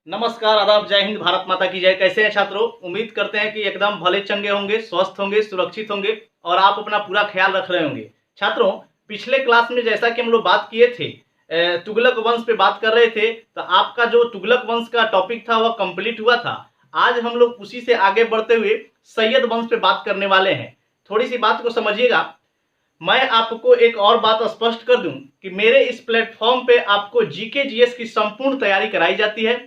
नमस्कार, आदाब, जय हिंद, भारत माता की जय। कैसे हैं छात्रों? उम्मीद करते हैं कि एकदम भले चंगे होंगे, स्वस्थ होंगे, सुरक्षित होंगे और आप अपना पूरा ख्याल रख रहे होंगे। छात्रों, पिछले क्लास में जैसा कि हम लोग बात किए थे, तुगलक वंश पे बात कर रहे थे, तो आपका जो तुगलक वंश का टॉपिक था वह कंप्लीट हुआ था। आज हम लोग उसी से आगे बढ़ते हुए सैयद वंश पे बात करने वाले हैं। थोड़ी सी बात को समझिएगा। मैं आपको एक और बात स्पष्ट कर दूं कि मेरे इस प्लेटफॉर्म पे आपको जीके जीएस की संपूर्ण तैयारी कराई जाती है।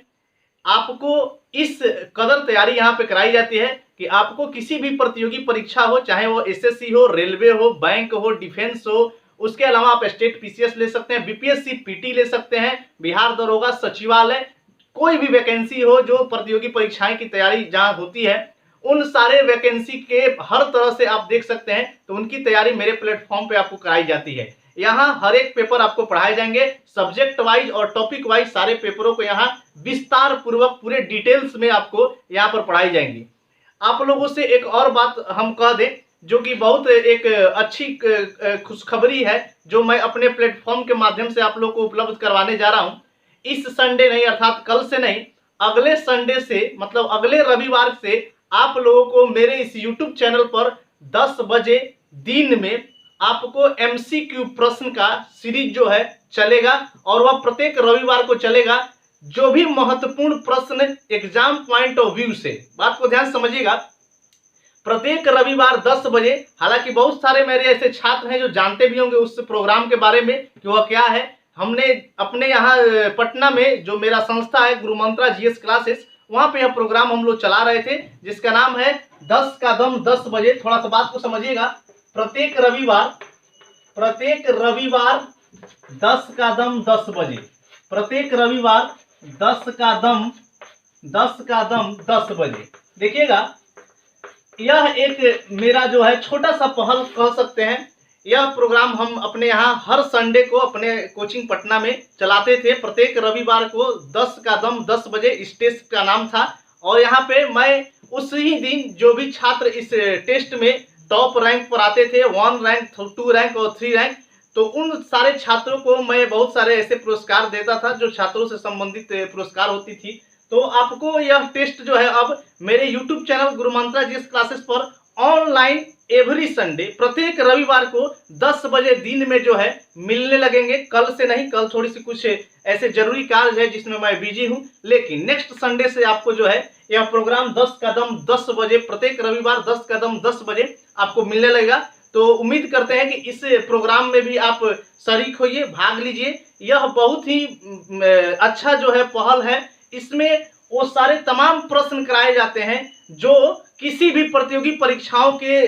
आपको इस कदर तैयारी यहाँ पे कराई जाती है कि आपको किसी भी प्रतियोगी परीक्षा हो, चाहे वो एसएससी हो, रेलवे हो, बैंक हो, डिफेंस हो, उसके अलावा आप स्टेट पीसीएस ले सकते हैं, बीपीएससी पीटी ले सकते हैं, बिहार दरोगा, सचिवालय, कोई भी वैकेंसी हो जो प्रतियोगी परीक्षाएं की तैयारी जहाँ होती है, उन सारे वैकेंसी के हर तरह से आप देख सकते हैं। तो उनकी तैयारी मेरे प्लेटफॉर्म पे आपको कराई जाती है। यहाँ हर एक पेपर आपको पढ़ाए जाएंगे, सब्जेक्ट वाइज और टॉपिक वाइज सारे पेपरों को यहाँ विस्तार पूर्वक पूरे डिटेल्स में आपको यहाँ पर पढ़ाई जाएंगी। आप लोगों से एक और बात हम कह दें, जो कि बहुत एक अच्छी खुशखबरी है, जो मैं अपने प्लेटफॉर्म के माध्यम से आप लोग को उपलब्ध करवाने जा रहा हूँ। इस संडे नहीं, अर्थात कल से नहीं, अगले संडे से, मतलब अगले रविवार से आप लोगों को मेरे इस यूट्यूब चैनल पर 10 बजे दिन में आपको एमसीक्यू प्रश्न का सीरीज जो है चलेगा, और वह प्रत्येक रविवार को चलेगा। जो भी महत्वपूर्ण प्रश्न एग्जाम पॉइंट ऑफ व्यू से, बात को ध्यान समझिएगा, प्रत्येक रविवार 10 बजे। हालांकि बहुत सारे मेरे ऐसे छात्र हैं जो जानते भी होंगे उस प्रोग्राम के बारे में कि वह क्या है। हमने अपने यहाँ पटना में जो मेरा संस्था है गुरु मंत्रा जीएस क्लासेस, वहां पे यह प्रोग्राम हम लोग चला रहे थे, जिसका नाम है 10 का दम 10 बजे। थोड़ा सा बात को समझिएगा। प्रत्येक रविवार 10 का दम 10 बजे, प्रत्येक रविवार 10 का दम 10 बजे। देखिएगा, यह एक मेरा जो है छोटा सा पहल कह सकते हैं। यह प्रोग्राम हम अपने यहाँ हर संडे को अपने कोचिंग पटना में चलाते थे। प्रत्येक रविवार को 10 का दम 10 बजे इस टेस्ट का नाम था। और यहाँ पे मैं उसी दिन जो भी छात्र इस टेस्ट में टॉप रैंक पर आते थे, 1 रैंक, 2 रैंक और 3 रैंक, तो उन सारे छात्रों को मैं बहुत सारे ऐसे पुरस्कार देता था जो छात्रों से संबंधित पुरस्कार होती थी। तो आपको यह टेस्ट जो है अब मेरे यूट्यूब चैनल गुरु मंत्रा जीएस क्लासेस पर ऑनलाइन एवरी संडे प्रत्येक रविवार को 10 बजे दिन में जो है मिलने लगेंगे। कल से नहीं, कल थोड़ी सी कुछ ऐसे जरूरी कार्य है जिसमें मैं बिजी हूं, लेकिन नेक्स्ट संडे से आपको जो है यह प्रोग्राम 10 का दम 10 बजे, प्रत्येक रविवार 10 का दम 10 बजे आपको मिलने लगेगा। तो उम्मीद करते हैं कि इस प्रोग्राम में भी आप शरीक होइए, भाग लीजिए। यह बहुत ही अच्छा जो है पहल है। इसमें वो सारे तमाम प्रश्न कराए जाते हैं जो किसी भी प्रतियोगी परीक्षाओं के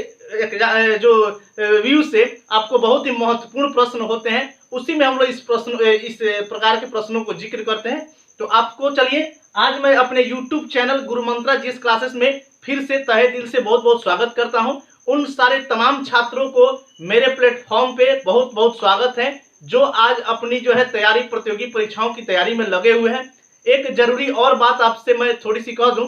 जो व्यू से आपको बहुत ही महत्वपूर्ण प्रश्न होते हैं, उसी में हम लोग इस प्रकार के प्रश्नों को जिक्र करते हैं। तो आपको चलिए, आज मैं अपने YouTube चैनल गुरु मंत्रा जीएस क्लासेस में फिर से तहे दिल से बहुत बहुत स्वागत करता हूं। उन सारे तमाम छात्रों को मेरे प्लेटफॉर्म पे बहुत बहुत स्वागत है, जो आज अपनी जो है तैयारी, प्रतियोगी परीक्षाओं की तैयारी में लगे हुए हैं। एक जरूरी और बात आपसे मैं थोड़ी सी कह दूं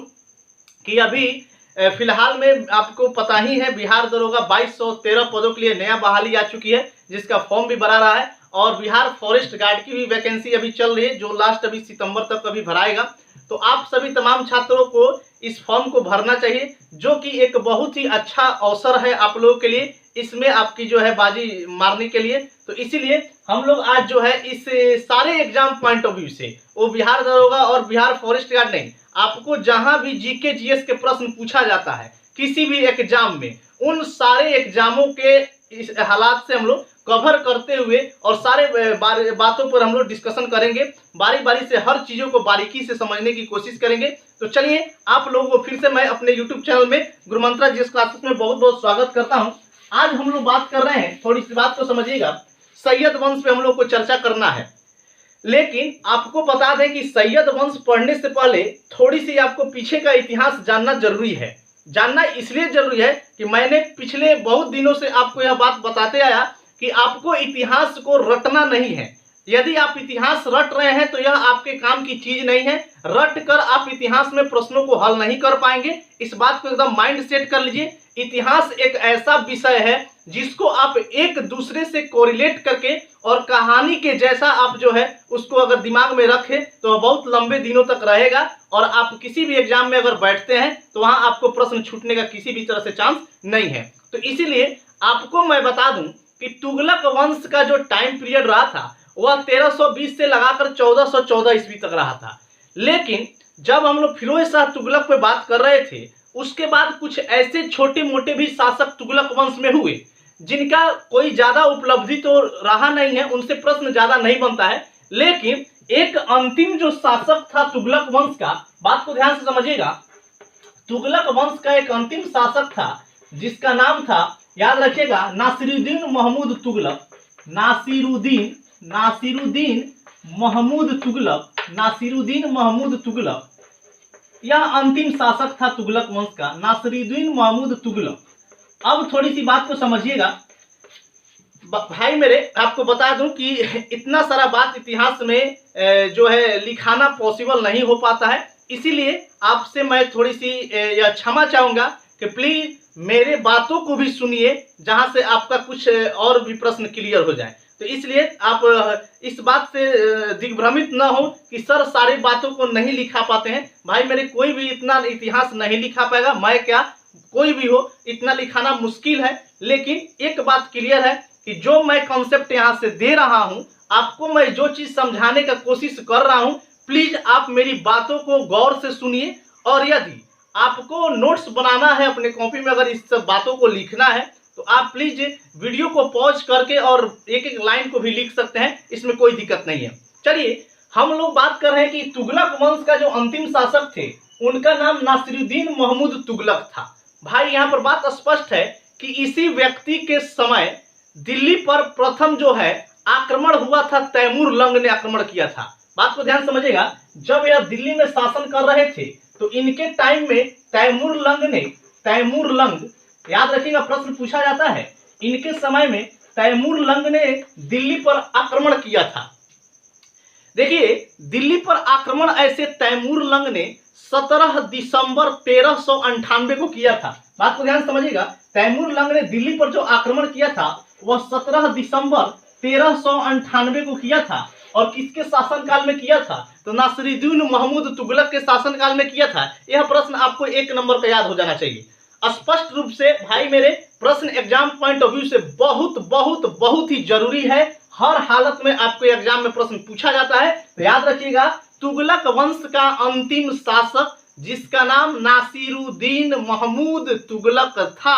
कि अभी फिलहाल में आपको पता ही है, बिहार दरोगा 2213 पदों के लिए नया बहाली आ चुकी है, जिसका फॉर्म भी भरा रहा है। और बिहार फॉरेस्ट गार्ड की भी वैकेंसी अभी चल रही है, जो लास्ट अभी सितंबर तक अभी भराएगा। तो आप सभी तमाम छात्रों को इस फॉर्म को भरना चाहिए, जो कि एक बहुत ही अच्छा अवसर है आप लोगों के लिए, इसमें आपकी जो है बाजी मारने के लिए। तो इसीलिए हम लोग आज जो है इस सारे एग्जाम पॉइंट ऑफ व्यू से, वो बिहार दरोगा और बिहार फॉरेस्ट गार्ड नहीं, आपको जहां भी जीके जीएस के प्रश्न पूछा जाता है किसी भी एग्जाम में, उन सारे एग्जामों के इस हालात से हम लोग कवर करते हुए और सारे बातों पर हम लोग डिस्कशन करेंगे। बारी बारी से हर चीजों को बारीकी से समझने की कोशिश करेंगे। तो चलिए, आप लोगों को फिर से मैं अपने यूट्यूब चैनल में गुरु मंत्रा जीएस क्लासेस में बहुत बहुत स्वागत करता हूं। आज हम लोग बात कर रहे हैं, थोड़ी सी बात को समझिएगा, सैयद वंश पे हम लोग को चर्चा करना है। लेकिन आपको बता दें कि सैयद वंश पढ़ने से पहले थोड़ी सी आपको पीछे का इतिहास जानना जरूरी है। जानना इसलिए जरूरी है कि मैंने पिछले बहुत दिनों से आपको यह बात बताते आया कि आपको इतिहास को रटना नहीं है, यदि आप इतिहास रट रहे हैं तो यह आपके काम की चीज नहीं है। रट कर आप इतिहास में प्रश्नों को हल नहीं कर पाएंगे। इस बात को एकदम माइंड सेट कर लीजिए। इतिहास एक ऐसा विषय है जिसको आप एक दूसरे से कोरिलेट करके और कहानी के जैसा आप जो है उसको अगर दिमाग में रखें तो बहुत लंबे दिनों तक रहेगा। और आप किसी भी एग्जाम में अगर बैठते हैं तो वहां आपको प्रश्न छूटने का किसी भी तरह से चांस नहीं है। तो इसीलिए आपको मैं बता दूं कि तुगलक वंश का जो टाइम पीरियड रहा था वह 1320 से लगाकर 1414 ईस्वी तक रहा था। लेकिन जब हम लोग फिरोज शाह तुगलक पे बात कर रहे थे उसके बाद कुछ ऐसे छोटे मोटे भी शासक तुगलक वंश में हुए जिनका कोई ज्यादा उपलब्धि तो रहा नहीं है, उनसे प्रश्न ज्यादा नहीं बनता है। लेकिन एक अंतिम जो शासक था तुगलक वंश का, बात को ध्यान से समझिएगा, तुगलक वंश का एक अंतिम शासक था जिसका नाम था, याद रखिएगा, नासिरुद्दीन महमूद तुगलक। नासिरुद्दीन महमूद तुगलक, नासिरुद्दीन महमूद तुगलक, यह अंतिम शासक था तुगलक वंश का, नासिरुद्दीन महमूद तुगलक। अब थोड़ी सी बात को समझिएगा भाई मेरे, आपको बता दूं कि इतना सारा बात इतिहास में जो है लिखाना पॉसिबल नहीं हो पाता है। इसीलिए आपसे मैं थोड़ी सी यह क्षमा चाहूंगा कि प्लीज मेरे बातों को भी सुनिए जहां से आपका कुछ और भी प्रश्न क्लियर हो जाए। तो इसलिए आप इस बात से दिग्भ्रमित न हो कि सर सारी बातों को नहीं लिखा पाते हैं। भाई मेरे, कोई भी इतना इतिहास नहीं लिखा पाएगा, मैं क्या कोई भी हो, इतना लिखाना मुश्किल है। लेकिन एक बात क्लियर है कि जो मैं कॉन्सेप्ट यहां से दे रहा हूं, आपको मैं जो चीज समझाने का कोशिश कर रहा हूं, प्लीज आप मेरी बातों को गौर से सुनिए। और यदि आपको नोट्स बनाना है अपने कॉपी में, अगर इस सब बातों को लिखना है तो आप प्लीज वीडियो को पॉज करके और एक एक लाइन को भी लिख सकते हैं, इसमें कोई दिक्कत नहीं है। चलिए, हम लोग बात कर रहे हैं कि तुगलक वंश का जो अंतिम शासक थे उनका नाम नासिरुद्दीन महमूद तुगलक था। भाई यहाँ पर बात स्पष्ट है कि इसी व्यक्ति के समय दिल्ली पर प्रथम जो है आक्रमण हुआ था, तैमूर लंग ने आक्रमण किया था। बात को ध्यान समझिएगा, जब यह दिल्ली में शासन कर रहे थे तो इनके टाइम में तैमूर लंग, याद रखिएगा प्रश्न पूछा जाता है, इनके समय में तैमूर लंग ने दिल्ली पर आक्रमण किया था। देखिए, दिल्ली पर आक्रमण ऐसे तैमूर लंग ने 17 दिसंबर 1398 को किया था। बात को ध्यान समझिएगा, तैमूर लंग ने दिल्ली पर जो आक्रमण किया था वह 17 दिसंबर 1398 को किया था। और किसके शासनकाल में किया था? तो नासिरुद्दीन महमूद तुगलक के शासनकाल में किया था। यह प्रश्न आपको एक नंबर का याद हो जाना चाहिए स्पष्ट रूप से। भाई मेरे, प्रश्न एग्जाम पॉइंट ऑफ व्यू से बहुत बहुत बहुत ही जरूरी है। हर हालत में आपको एग्जाम में प्रश्न पूछा जाता है। तो याद रखिएगा, तुगलक वंश का अंतिम शासक जिसका नाम नासिरुद्दीन महमूद तुगलक था,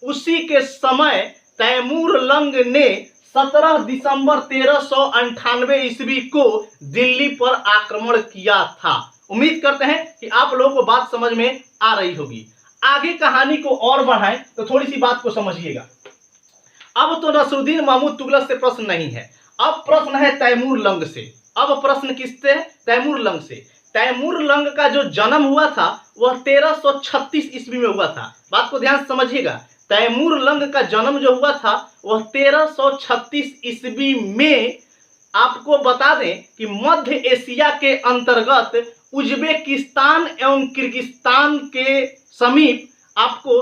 उसी के समय तैमूर लंग ने 17 दिसंबर 1398 ईस्वी को दिल्ली पर आक्रमण किया था। उम्मीद करते हैं कि आप लोगों को बात समझ में आ रही होगी। आगे कहानी को और बढ़ाएं तो थोड़ी सी बात को समझिएगा। अब तो नासिरुद्दीन महमूद तुगलक से प्रश्न नहीं है, अब प्रश्न है तैमूर लंग से। अब प्रश्न किससे है? तैमूर लंग से। तैमूर लंग का जो जन्म हुआ था वह 1336 ईस्वी में हुआ था। बात को ध्यान से समझिएगा, तैमूर लंग का जन्म जो हुआ था वह 1336 ईस्वी में। आपको बता दें कि मध्य एशिया के अंतर्गत उज्बेकिस्तान एवं किर्गिस्तान के समीप आपको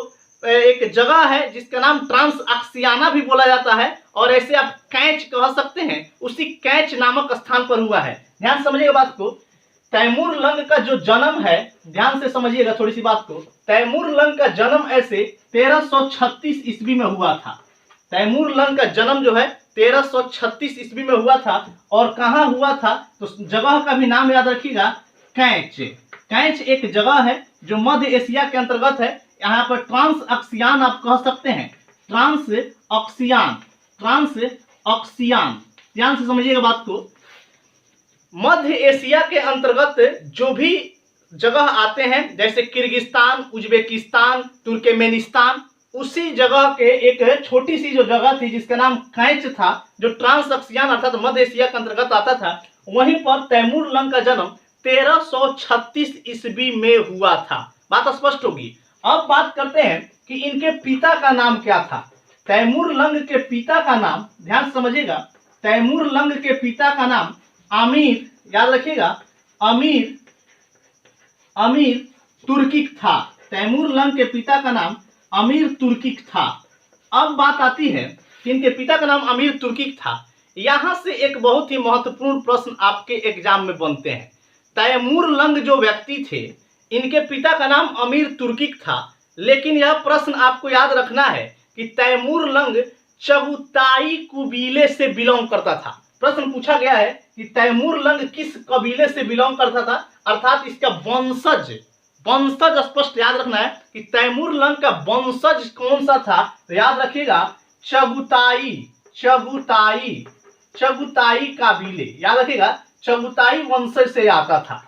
एक जगह है जिसका नाम ट्रांस अक्सियाना भी बोला जाता है, और ऐसे आप कैच कह सकते हैं, उसी कैच नामक स्थान पर हुआ है। ध्यान समझिएगा बात को। तैमूर लंग का जो जन्म है, ध्यान से समझिएगा थोड़ी सी बात को, तैमूर लंग का जन्म ऐसे 1336 ईस्वी में हुआ था। तैमूर लंग का जन्म जो है 1336 ईस्वी में हुआ था। और कहाँ हुआ था? तो जगह का भी नाम याद रखिएगा, कैच। कैच एक जगह है जो मध्य एशिया के अंतर्गत है। यहाँ पर ट्रांस अक्सियान आप कह सकते हैं, ट्रांस अक्सियान। ध्यान से समझिएगा बात को। मध्य एशिया के अंतर्गत जो भी जगह आते हैं जैसे किर्गिस्तान, उज्बेकिस्तान, तुर्कमेनिस्तान, उसी जगह के एक छोटी सी जो जगह थी जिसका नाम कैच था, जो ट्रांस अक्सियान अर्थात मध्य एशिया के अंतर्गत आता था, वहीं पर तैमूर लंग का जन्म 1336 ईस्वी में हुआ था। बात स्पष्ट होगी। अब बात करते हैं कि इनके पिता का नाम क्या था। तैमूर लंग के पिता का नाम, ध्यान समझिएगा, तैमूर लंग के पिता का नाम आमिर, याद रखिएगा, अमीर अमीर तुर्किक था। तैमूर लंग के पिता का नाम अमीर तुर्किक था। अब बात आती है कि इनके पिता का नाम अमीर तुर्किक था। यहां से एक बहुत ही महत्वपूर्ण प्रश्न आपके एग्जाम में बनते हैं। तैमूर लंग जो व्यक्ति थे, इनके पिता का नाम अमीर तुर्किक था, लेकिन यह प्रश्न आपको याद रखना है कि तैमूर लंग चगुताई कबीले से बिलोंग करता था। प्रश्न पूछा गया है कि तैमूर लंग किस कबीले से बिलोंग करता था, अर्थात इसका वंशज स्पष्ट याद रखना है कि तैमूर लंग का वंशज कौन सा था। तो याद रखिएगा, चगुताई कबीले, याद रखिएगा, चगुताई वंशज से आता था।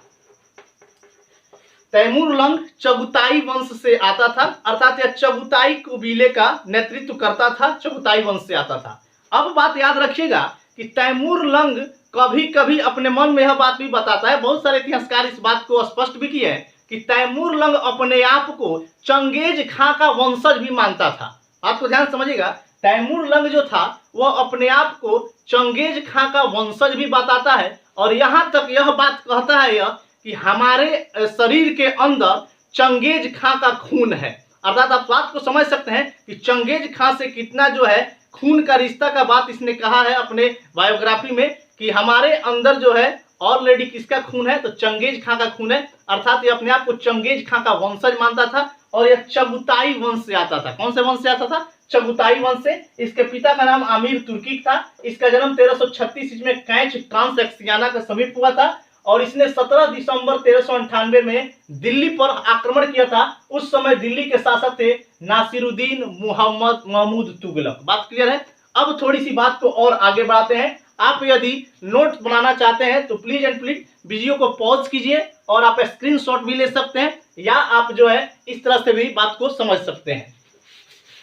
तैमूर लंग चगुताई वंश से आता था, अर्थात यह चगुताई कबीले का नेतृत्व करता था, चगुताई वंश से आता था। अब बात याद रखिएगा कि तैमूर लंग कभी कभी अपने मन में यह बात भी बताता है, बहुत सारे इतिहासकार इस बात को स्पष्ट भी किए हैं कि तैमूर लंग अपने आप को चंगेज खां का वंशज भी मानता था। आपको ध्यान समझिएगा, तैमूर लंग जो था वह अपने आप को चंगेज खां का वंशज भी बताता है, और यहां तक यह बात कहता है यह कि हमारे शरीर के अंदर चंगेज खां का खून है। अर्थात आप बात को समझ सकते हैं कि चंगेज खां से कितना जो है खून का रिश्ता का बात इसने कहा है अपने बायोग्राफी में कि हमारे अंदर जो है ऑलरेडी किसका खून है, तो चंगेज खां का खून है। अर्थात ये अपने आप को चंगेज खां का वंशज मानता था, और यह चगुताई वंश से आता था। कौन से वंश से आता था? चगुताई वंश से। इसके पिता का नाम आमिर तुर्की था। इसका जन्म 1336 ईस्वी में कैच ट्रांसएक्सियाना के समीप हुआ था, और इसने 17 दिसंबर 1398 में दिल्ली पर आक्रमण किया था। उस समय दिल्ली के शासक थे नासिरुद्दीन महमूद तुगलक। बात क्लियर है? अब थोड़ी सी बात को और आगे बढ़ाते हैं। आप यदि नोट बनाना चाहते हैं तो प्लीज एंड प्लीज वीडियो को पॉज कीजिए, और आप स्क्रीनशॉट भी ले सकते हैं, या आप जो है इस तरह से भी बात को समझ सकते हैं।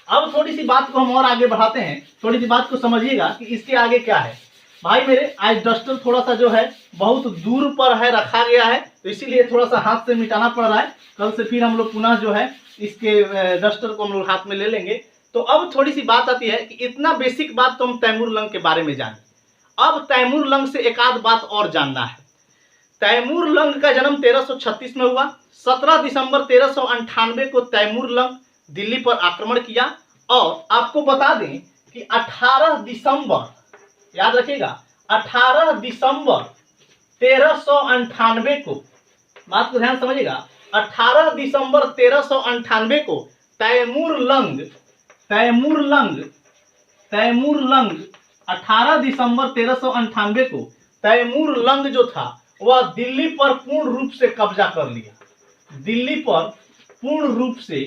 अब थोड़ी सी बात को हम और आगे बढ़ाते हैं, थोड़ी सी बात को समझिएगा कि इसके आगे क्या है। भाई मेरे, आज डस्टर थोड़ा सा जो है बहुत दूर पर है रखा गया है, तो इसीलिए थोड़ा सा हाथ से मिटाना पड़ रहा है। कल से फिर हम लोग पुनः जो है इसके डस्टर को हम लोग हाथ में ले लेंगे। तो अब थोड़ी सी बात आती है कि इतना बेसिक बात तो हम तैमूर लंग के बारे में जाने। अब तैमूर लंग से एक आध बात और जानना है। तैमूर लंग का जन्म 1336 में हुआ। 17 दिसंबर 1398 को तैमूर लंग दिल्ली पर आक्रमण किया, और आपको बता दें कि 18 दिसंबर, याद रखिएगा, 18 दिसंबर 1398 को, बात को ध्यान समझिएगा, 18 दिसंबर 1398 को तैमूर लंग 18 दिसंबर 1398 को तैमूर लंग जो था वह दिल्ली पर पूर्ण रूप से कब्जा कर लिया। दिल्ली पर पूर्ण रूप से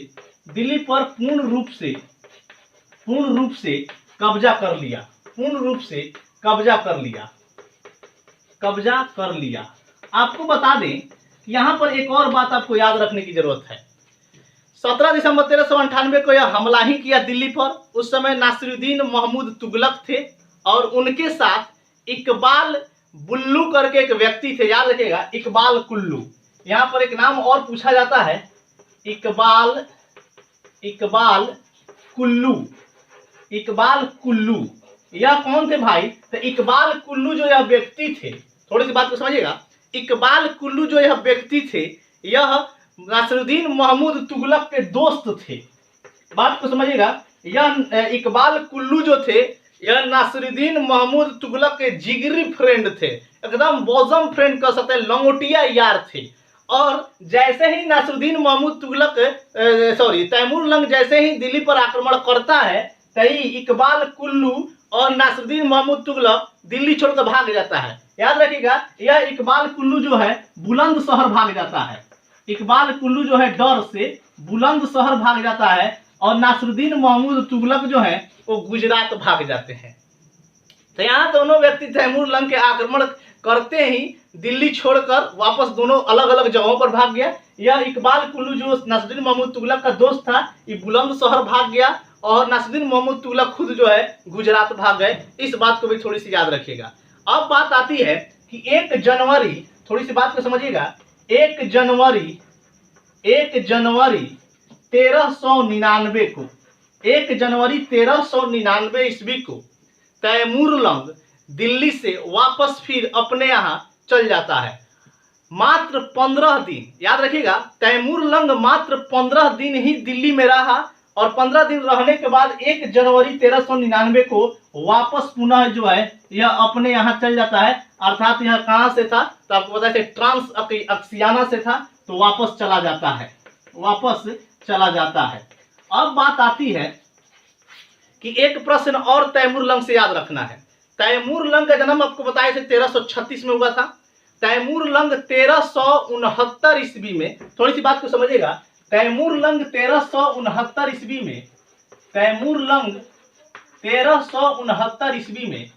कब्जा कर लिया। आपको बता दें कि यहां पर एक और बात आपको याद रखने की जरूरत है। 17 दिसंबर 1398 को यह हमला ही किया दिल्ली पर। उस समय नासिरुद्दीन महमूद तुगलक थे, और उनके साथ इकबाल बुल्लू करके एक व्यक्ति थे। याद रखिएगा, इकबाल कुल्लू। यहां पर एक नाम और पूछा जाता है, इकबाल कुल्लू। यह कौन थे भाई? तो इकबाल कुल्लू जो यह व्यक्ति थे, थोड़ी सी बात को समझिएगा, इकबाल कुल्लू जो यह व्यक्ति थे, यह नासिरुद्दीन महमूद तुगलक के दोस्त थे। बात को समझिएगा, यह इकबाल कुल्लू जो थे यह नासिरुद्दीन महमूद तुगलक के जिगरी फ्रेंड थे, एकदम बॉजम फ्रेंड कह सकते हैं, लंगोटिया यार थे। और जैसे ही नासिरुद्दीन महमूद तुगलक तैमूर लंग जैसे ही दिल्ली पर आक्रमण करता है, तभी इकबाल कुल्लू और नासिरुद्दीन महमूद तुगलक दिल्ली छोड़कर भाग जाता है। याद रखिएगा, यह इकबाल कुल्लू जो है बुलंदशहर भाग जाता है। इकबाल कुल्लू जो है डर से बुलंदशहर भाग जाता है, और नासिरुद्दीन महमूद तुगलक जो है वो गुजरात भाग जाते हैं। तो यहाँ दोनों व्यक्ति तैमूर लंग के आक्रमण करते ही दिल्ली छोड़कर वापस दोनों अलग अलग जगहों पर भाग गया। यह इकबाल कुल्लू जो नासिरुद्दीन महमूद तुगलक का दोस्त था, ये बुलंदशहर भाग गया, और नासिरुद्दीन महमूद तुगलक खुद जो है गुजरात भाग गए। इस बात को भी थोड़ी सी याद रखिएगा। अब बात आती है कि 1 जनवरी, थोड़ी सी बात को समझिएगा, 1 जनवरी 1399 को 1 जनवरी 1399 ईस्वी को तैमूर लंग दिल्ली से वापस फिर अपने यहाँ चल जाता है। मात्र 15 दिन, याद रखिएगा, तैमूर लंग मात्र 15 दिन ही दिल्ली में रहा और 15 दिन रहने के बाद 1 जनवरी 1399 को वापस पुनः जो है यह अपने यहाँ चल जाता है। अर्थात यह कहाँ से था तो आपको पता है ट्रांस अक्सियाना से था, तो वापस चला जाता है, वापस चला जाता है। अब बात आती है कि एक प्रश्न और तैमूर लंग से याद रखना है। तैमूर लंग का जन्म आपको बताया 1336 में हुआ था। तैमूर लंग 1369 ईस्वी में, थोड़ी सी बात को समझिएगा, तैमूर लंग 1369 ईस्वी में, तैमूर लंग 1369 ईस्वी में,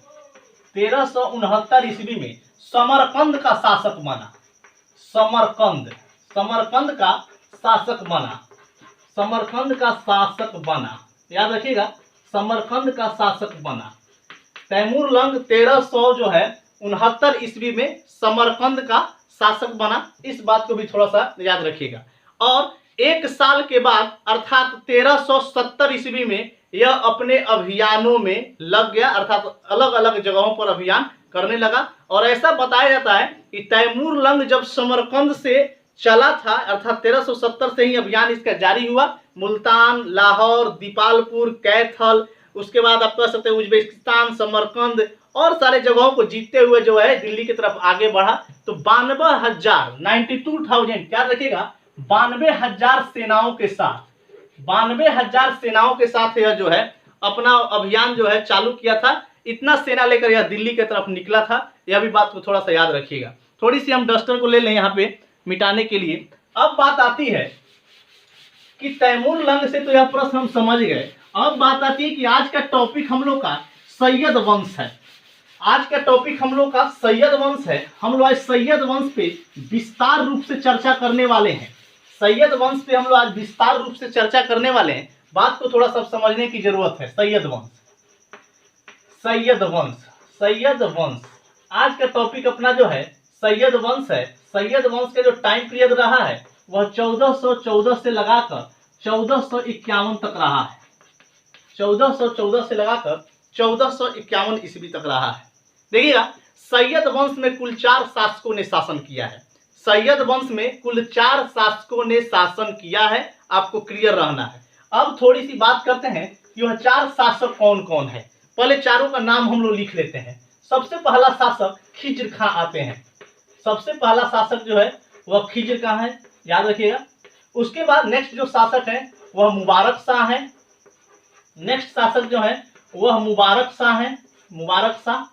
1369 ईस्वी में समरकंद का शासक बना। समरकंद, समरकंद का शासक बना, समरकंद का शासक बना, याद रखिएगा, समरकंद का शासक बना। तैमूर लंग 1369 ईस्वी में समरकंद का शासक बना, इस बात को भी थोड़ा सा याद रखिएगा। और 1 साल के बाद अर्थात 1370 ईस्वी में यह अपने अभियानों में लग गया, अर्थात अलग अलग जगहों पर अभियान करने लगा। और ऐसा बताया जाता है कि तैमूर लंग जब समरकंद से चला था, अर्थात 1370 से ही अभियान इसका जारी हुआ, मुल्तान, लाहौर, दीपालपुर, कैथल, उसके बाद आप कह सकते हैं उज्बेकिस्तान, समरकंद और सारे जगहों को जीतते हुए जो है दिल्ली की तरफ आगे बढ़ा। तो 92,000 याद रखिएगा, 92,000 सेनाओं के साथ, 92,000 सेनाओं के साथ यह जो है अपना अभियान जो है चालू किया था। इतना सेना लेकर यह दिल्ली की तरफ निकला था, यह भी बात को थोड़ा सा याद रखिएगा। थोड़ी सी हम डस्टर को ले लें यहाँ पे मिटाने के लिए। अब बात आती है कि तैमूर लंग से तो यह प्रश्न हम समझ गए। अब बात आती है कि आज का टॉपिक हम लोग का सैयद वंश है। आज का टॉपिक हम लोग का सैयद वंश है। हम लोग आज सैयद वंश पे विस्तार रूप से चर्चा करने वाले हैं। सैयद वंश पे हम लोग आज विस्तार रूप से चर्चा करने वाले हैं। बात को थोड़ा सा समझने की जरूरत है। सैयद वंश, सैयद वंश, सैयद वंश, आज का टॉपिक अपना जो है सैयद वंश है। सैयद वंश का जो टाइम पीरियड रहा है वह 1414 से लगाकर 1451 तक रहा है। 1414 से लगाकर 1451 ईस्वी तक रहा है। देखिएगा, सैयद वंश में कुल 4 शासकों ने शासन किया है। सैयद वंश में कुल 4 शासकों ने शासन किया है, आपको क्लियर रहना है। अब थोड़ी सी बात करते हैं कि वह 4 शासक कौन कौन है। पहले चारों का नाम हम लोग लिख लेते हैं। सबसे पहला शासक खिज्र खां आते हैं। सबसे पहला शासक जो है वह खिज्र खां है, याद रखिएगा। उसके बाद नेक्स्ट जो शासक है वह मुबारक शाह है। नेक्स्ट शासक जो है वह मुबारक शाह है, मुबारक शाह।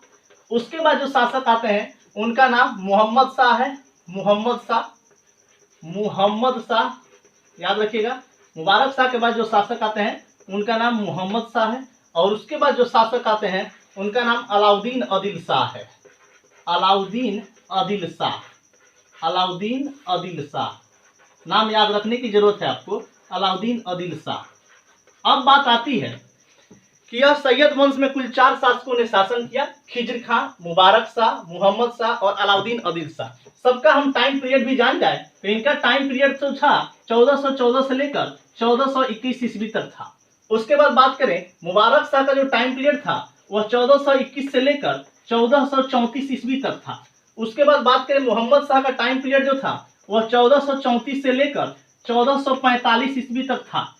उसके बाद जो शासक आते हैं उनका नाम मोहम्मद शाह है, मोहम्मद शाह, मोहम्मद शाह, याद रखिएगा। मुबारक शाह के बाद जो शासक आते हैं उनका नाम मोहम्मद शाह है। और उसके बाद जो शासक आते हैं उनका नाम अलाउद्दीन अदिल शाह है। अलाउद्दीन अदिल शाह, अलाउद्दीन अदिल शाह, नाम याद रखने की जरूरत है आपको, अलाउद्दीन अदिल शाह। अब बात आती है कि यह सैयद वंश में कुल 4 शासकों ने शासन किया। खिज्र खां, मुबारक शाह, मोहम्मद शाह और अलाउद्दीन अदिल शाह। सबका हम टाइम पीरियड भी जान जाए तो इनका टाइम पीरियड तो था 1414 से लेकर 1421 ईस्वी तक था। उसके बाद बात करें मुबारक शाह का जो टाइम पीरियड था वह 1421 से लेकर 1434 ईस्वी तक था। उसके बाद बात करें मोहम्मद शाह का टाइम पीरियड जो था वह 1434 से लेकर 1445 ईस्वी तक था,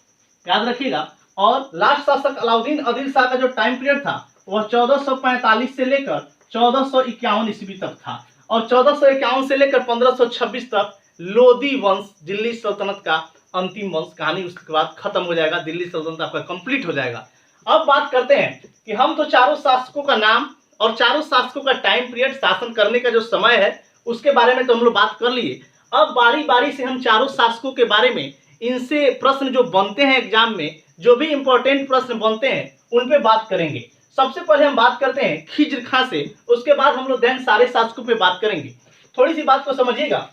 याद रखिएगा। और लास्ट शासक अलाउद्दीन अदिल शाह का जो टाइम पीरियड था वह 1445 से लेकर 1451 ईस्वी तक था। और 1451 से लेकर 1526 तक लोदी वंश, दिल्ली सल्तनत का अंतिम वंश, कहानी उसके बाद खत्म हो जाएगा, दिल्ली सल्तनत आपका कंप्लीट हो जाएगा। अब बात करते हैं कि हम तो चारों शासकों का नाम और चारों शासकों का टाइम पीरियड, शासन करने का जो समय है उसके बारे में तो हम लोग बात कर लिए। अब बारी बारी से हम चारों शासकों के बारे में, इनसे प्रश्न जो बनते हैं एग्जाम में, जो भी इंपॉर्टेंट प्रश्न बनते हैं उन पे बात करेंगे। सबसे पहले हम बात करते हैं खिज्र खां से, उसके बाद हम लोग देन सारे शासकों पे बात करेंगे। थोड़ी सी बात को समझिएगा।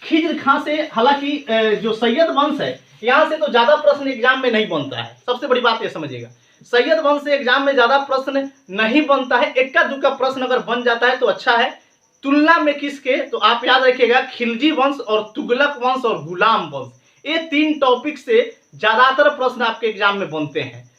खिज्र खां से, हालांकि जो सैयद वंश है यहाँ से तो ज्यादा प्रश्न एग्जाम में नहीं बनता है, सबसे बड़ी बात ये समझिएगा। सैयद वंश से एग्जाम में ज्यादा प्रश्न नहीं बनता है, इक्का दुक्का प्रश्न अगर बन जाता है तो अच्छा है। तुलना में किसके, तो आप याद रखिएगा खिलजी वंश और तुगलक वंश और गुलाम वंश, ये 3 टॉपिक से ज्यादातर प्रश्न आपके एग्जाम में बनते हैं।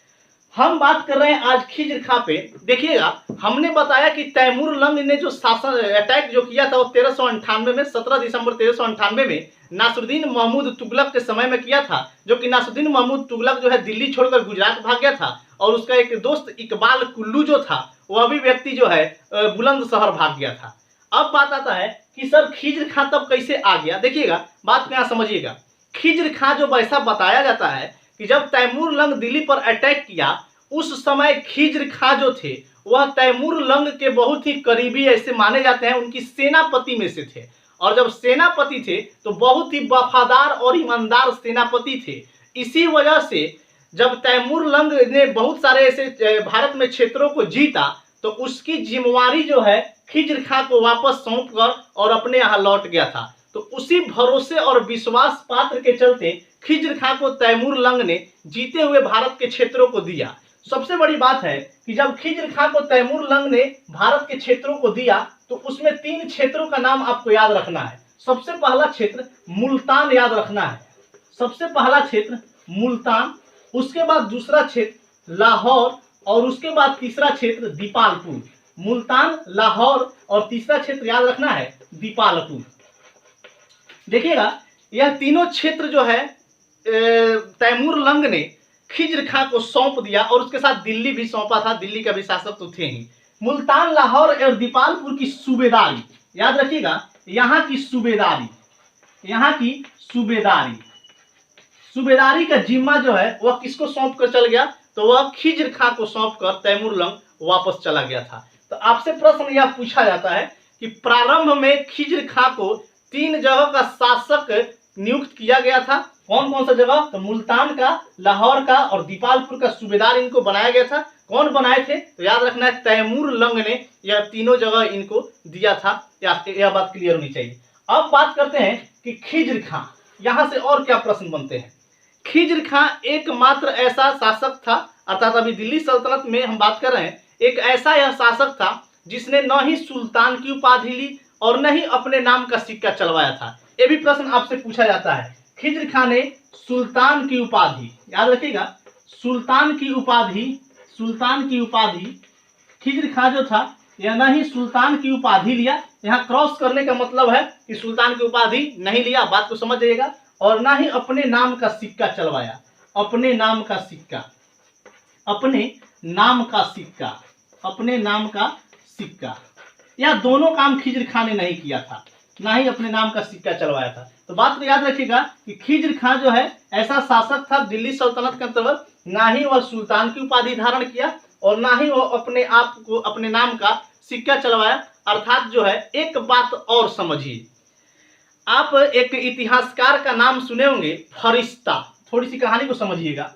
हम बात कर रहे हैं आज खिज्र खां पे। देखिएगा, हमने बताया कि तैमूर लंग ने जो शासन अटैक जो किया था वो 1398 में, 17 दिसंबर 1398 में नासरुद्दीन महमूद तुगलक के समय में किया था। जो कि नासरुद्दीन महमूद तुगलक जो है दिल्ली छोड़कर गुजरात भाग गया था, और उसका एक दोस्त इकबाल कुल्लू जो था वह भी व्यक्ति जो है बुलंदशहर भाग गया था। अब बात आता है कि सर खिज्र खां तब कैसे आ गया। देखिएगा, बात को यहाँ समझिएगा। खिज्र खां जो वैसा बताया जाता है कि जब तैमूर लंग दिल्ली पर अटैक किया, उस समय खिज्र खां जो थे वह तैमूर लंग के बहुत ही करीबी ऐसे माने जाते हैं, उनकी सेनापति में से थे। और जब सेनापति थे तो बहुत ही वफादार और ईमानदार सेनापति थे। इसी वजह से जब तैमूर लंग ने बहुत सारे ऐसे भारत में क्षेत्रों को जीता, तो उसकी जिम्मेवारी जो है खिज्र खां को वापस सौंप कर और अपने यहाँ लौट गया था। तो उसी भरोसे और विश्वास पात्र के चलते खिज्र खां को तैमूर लंग ने जीते हुए भारत के क्षेत्रों को दिया। सबसे बड़ी बात है कि जब खिज्र खां को तैमूर लंग ने भारत के क्षेत्रों को दिया, तो उसमें 3 क्षेत्रों का नाम आपको याद रखना है। सबसे पहला क्षेत्र मुल्तान याद रखना है, सबसे पहला क्षेत्र मुल्तान, उसके बाद दूसरा क्षेत्र लाहौर, और उसके बाद तीसरा क्षेत्र दीपालपुर। मुल्तान, लाहौर और तीसरा क्षेत्र याद रखना है दीपालपुर। देखिएगा, यह तीनों क्षेत्र जो है तैमूर लंग ने खिज्र खां को सौंप दिया, और उसके साथ दिल्ली भी सौंपा था। दिल्ली का भी शासक तो थे ही। मुल्तान, लाहौर और दीपालपुर की सूबेदारी याद रखिएगा, यहाँ की सूबेदारी, यहाँ की सूबेदारी का जिम्मा जो है वह किसको सौंप कर चल गया, तो वह खिज्र खां को सौंप कर तैमूर लंग वापस चला गया था। तो आपसे प्रश्न यह पूछा जाता है कि प्रारंभ में खिज्र खां को 3 जगह का शासक नियुक्त किया गया था। कौन कौन सा जगह, तो मुल्तान का, लाहौर का और दीपालपुर का सूबेदार इनको बनाया गया था। कौन बनाए थे, तो याद रखना है तैमूर लंग ने यह तीनों जगह इनको दिया था। यह बात क्लियर होनी चाहिए। अब बात करते हैं कि खिज्र खां, यहां से और क्या प्रश्न बनते हैं। खिज्र खां एकमात्र ऐसा शासक था, अर्थात अभी दिल्ली सल्तनत में हम बात कर रहे हैं, एक ऐसा यह शासक था जिसने न ही सुल्तान की उपाधि ली और न ही अपने नाम का सिक्का चलवाया था। ये भी प्रश्न आपसे पूछा जाता है। खिज्र खां ने सुल्तान की उपाधि, याद रखिएगा, सुल्तान की उपाधि खिज्र खां जो था यह न ही सुल्तान की उपाधि लिया, यहाँ क्रॉस करने का मतलब है कि सुल्तान की उपाधि नहीं लिया, बात को समझ जाइएगा, और ना ही अपने नाम का सिक्का चलवाया। अपने नाम का सिक्का, यह दोनों काम खिज्र खां ने नहीं किया था, ना ही अपने नाम का सिक्का चलवाया था। तो बात को याद रखिएगा कि खिज्र खां जो है ऐसा शासक था दिल्ली सल्तनत के अंतर्गत, ना ही वह सुल्तान की उपाधि धारण किया और ना ही वह अपने आप को अपने नाम का सिक्का चलवाया। अर्थात जो है, एक बात और समझिए, आप एक इतिहासकार का नाम सुने होंगे फरिश्ता। थोड़ी सी कहानी को समझिएगा।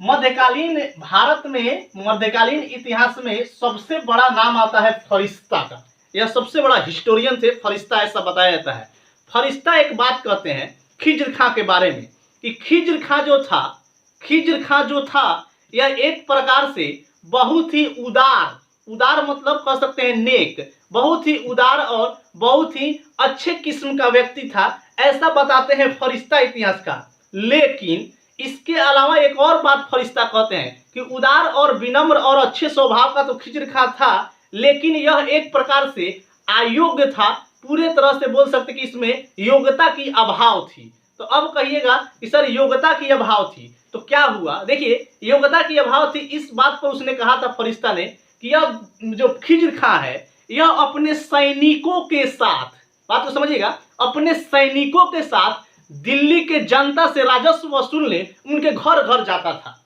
मध्यकालीन भारत में, मध्यकालीन इतिहास में सबसे बड़ा नाम आता है फरिश्ता का। यह सबसे बड़ा हिस्टोरियन थे फरिश्ता, ऐसा बताया जाता है। फरिश्ता एक बात कहते हैं खिज्र खां के बारे में कि खिज्र खां जो था यह एक प्रकार से बहुत ही उदार मतलब कह सकते हैं नेक, बहुत ही उदार और बहुत ही अच्छे किस्म का व्यक्ति था, ऐसा बताते हैं फरिश्ता इतिहासकार। लेकिन इसके अलावा एक और बात फरिश्ता कहते हैं कि उदार और विनम्र और अच्छे स्वभाव का तो खिज्र खां था, लेकिन यह एक प्रकार से अयोग्य था। पूरे तरह से बोल सकते कि इसमें योग्यता की अभाव थी। तो अब कहिएगा कि सर योग्यता की अभाव थी तो क्या हुआ। देखिए, योग्यता की अभाव थी, इस बात पर उसने कहा था फरिश्ता ने कि यह जो खिज्र खां है यह अपने सैनिकों के साथ, बात को समझिएगा, अपने सैनिकों के साथ दिल्ली के जनता से राजस्व वसूलने उनके घर घर जाता था।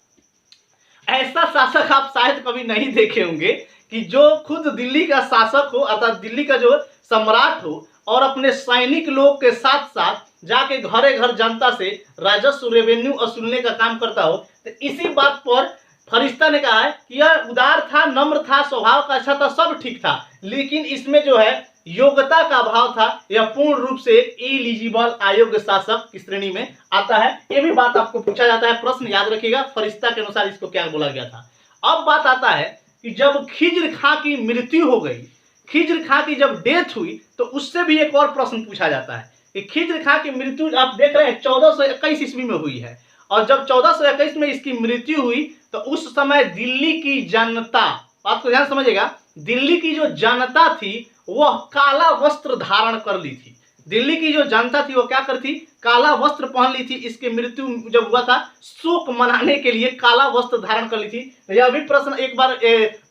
ऐसा शासक आप शायद कभी नहीं देखे होंगे कि जो खुद दिल्ली का शासक हो, अर्थात दिल्ली का जो सम्राट हो, और अपने सैनिक लोग के साथ साथ जाके घरे घर जनता से राजस्व रेवेन्यू वसूलने का काम करता हो। तो इसी बात पर फरिश्ता ने कहा है कि यह उदार था, नम्र था, स्वभाव का अच्छा था, सब ठीक था, लेकिन इसमें जो है योग्यता का अभाव था। यह पूर्ण रूप से इलिजिबल, अयोग्य शासक की श्रेणी में आता है। यह भी बात आपको पूछा जाता है, प्रश्न याद रखिएगा फरिश्ता के अनुसार इसको क्या बोला गया था। अब बात आता है कि जब खिज्र खां की मृत्यु हो गई, खिज्र खां की जब डेथ हुई, तो उससे भी एक और प्रश्न पूछा जाता है कि खिज्र खां की मृत्यु आप देख रहे हैं 1421 ईस्वी में हुई है, और जब 1421 में इसकी मृत्यु हुई तो उस समय दिल्ली की जनता, बात को ध्यान समझिएगा, दिल्ली की जो जनता थी वह काला वस्त्र धारण कर ली थी। दिल्ली की जो जनता थी वो क्या करती, काला वस्त्र पहन ली थी। इसकी मृत्यु जब हुआ था शोक मनाने के लिए काला वस्त्र धारण कर ली थी। तो यह भी प्रश्न एक बार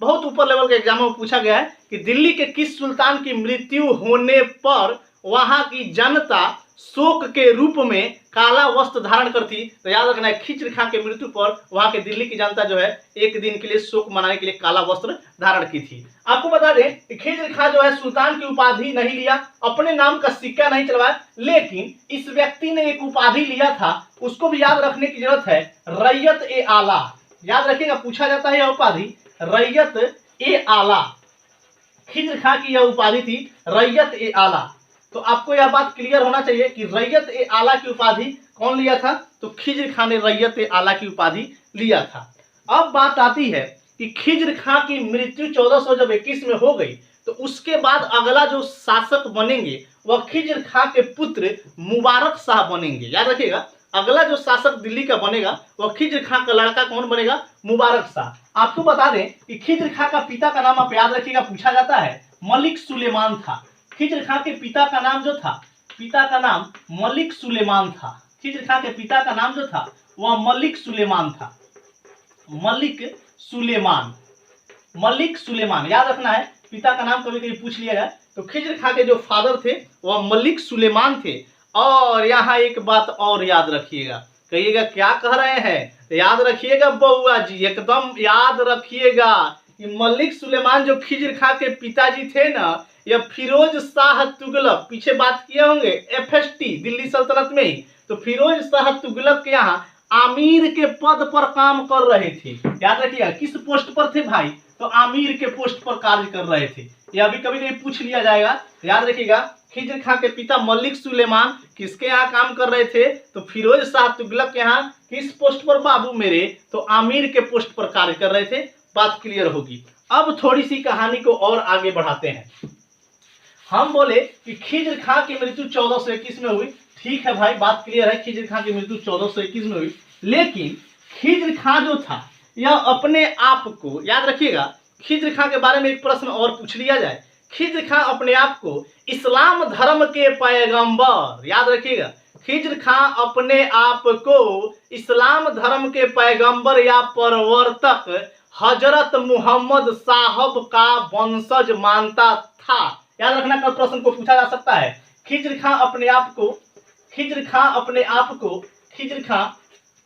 बहुत ऊपर लेवल के एग्जाम में पूछा गया है कि दिल्ली के किस सुल्तान की मृत्यु होने पर वहां की जनता शोक के रूप में काला वस्त्र धारण करती। तो याद रखना है, खिज्र खां के मृत्यु पर वहां के दिल्ली की जनता जो है एक दिन के लिए शोक मनाने के लिए काला वस्त्र धारण की थी। आपको बता दें कि खिज्र खां जो है सुल्तान की उपाधि नहीं लिया, अपने नाम का सिक्का नहीं चलवाया, लेकिन इस व्यक्ति ने एक उपाधि लिया था, उसको भी याद रखने की जरूरत है, रैयत ए आला। याद रखिएगा, पूछा जाता है यह उपाधि रैयत ए आला। खिज्र खां की यह उपाधि थी रैयत ए आला। तो आपको यह बात क्लियर होना चाहिए कि रैयत ए आला की उपाधि कौन लिया था, तो खिज्र खां ने रैयत ए आला की उपाधि लिया था। अब बात आती है कि खिज्र खां की मृत्यु 1421 में हो गई तो उसके बाद अगला जो शासक बनेंगे वह खिज्र खां के पुत्र मुबारक शाह बनेंगे। याद रखिएगा, अगला जो शासक दिल्ली का बनेगा वह खिज्र खां का लड़का कौन बनेगा, मुबारक शाह। आपको बता दें कि खिज्र खां का पिता का नाम आप याद रखिएगा, पूछा जाता है मलिक सुलेमान था। खिज्र खां के पिता का नाम जो था, पिता का नाम मलिक सुलेमान था। खिज्र खां के पिता का नाम जो था वह मलिक सुलेमान था। मलिक सुलेमान, मलिक सुलेमान याद रखना है, पिता का नाम कभी कभी पूछ लिया जाए। तो खिज्र खां के जो फादर थे वह मलिक सुलेमान थे। और यहाँ एक बात और याद रखिएगा, कहिएगा क्या कह रहे हैं, याद रखिएगा बउआ जी, एकदम याद रखिएगा कि मलिक सुलेमान जो खिज्र खां के पिताजी थे ना, यह फिरोज शाह तुगलक, पीछे बात किए होंगे FST दिल्ली सल्तनत में ही, तो फिरोज शाह तुगलक के यहाँ आमीर के पद पर काम कर रहे थे। याद रखिएगा, किस पोस्ट पर थे भाई, तो आमीर के पोस्ट पर कार्य कर रहे थे। यह भी कभी कभी पूछ लिया जाएगा। याद रखिएगा, खिज्र खां के पिता मलिक सुलेमान किसके यहाँ काम कर रहे थे, तो फिरोज शाह तुगलक के यहाँ किस पोस्ट पर बाबू मेरे, तो आमीर के पोस्ट पर कार्य कर रहे थे। बात क्लियर होगी। अब थोड़ी सी कहानी को और आगे बढ़ाते हैं। हम बोले कि खिज्र खां की मृत्यु 1421 में हुई, ठीक है भाई, बात क्लियर है, खिज्र खां की मृत्यु 1421 में हुई। लेकिन खिज्र खां जो था यह अपने आप को, याद रखिएगा, खिज्र खां के बारे में एक प्रश्न और पूछ लिया जाए, खिज्र खां अपने आप को इस्लाम धर्म के पैगंबर, याद रखिएगा, खिज्र खां अपने आप को इस्लाम धर्म के पैगंबर या प्रवर्तक हजरत मुहम्मद साहब का वंशज मानता था। याद रखना, कल प्रश्न को पूछा जा सकता है। खिज्र खां अपने आप को, खिज्र खां अपने आप को, खिज्र खां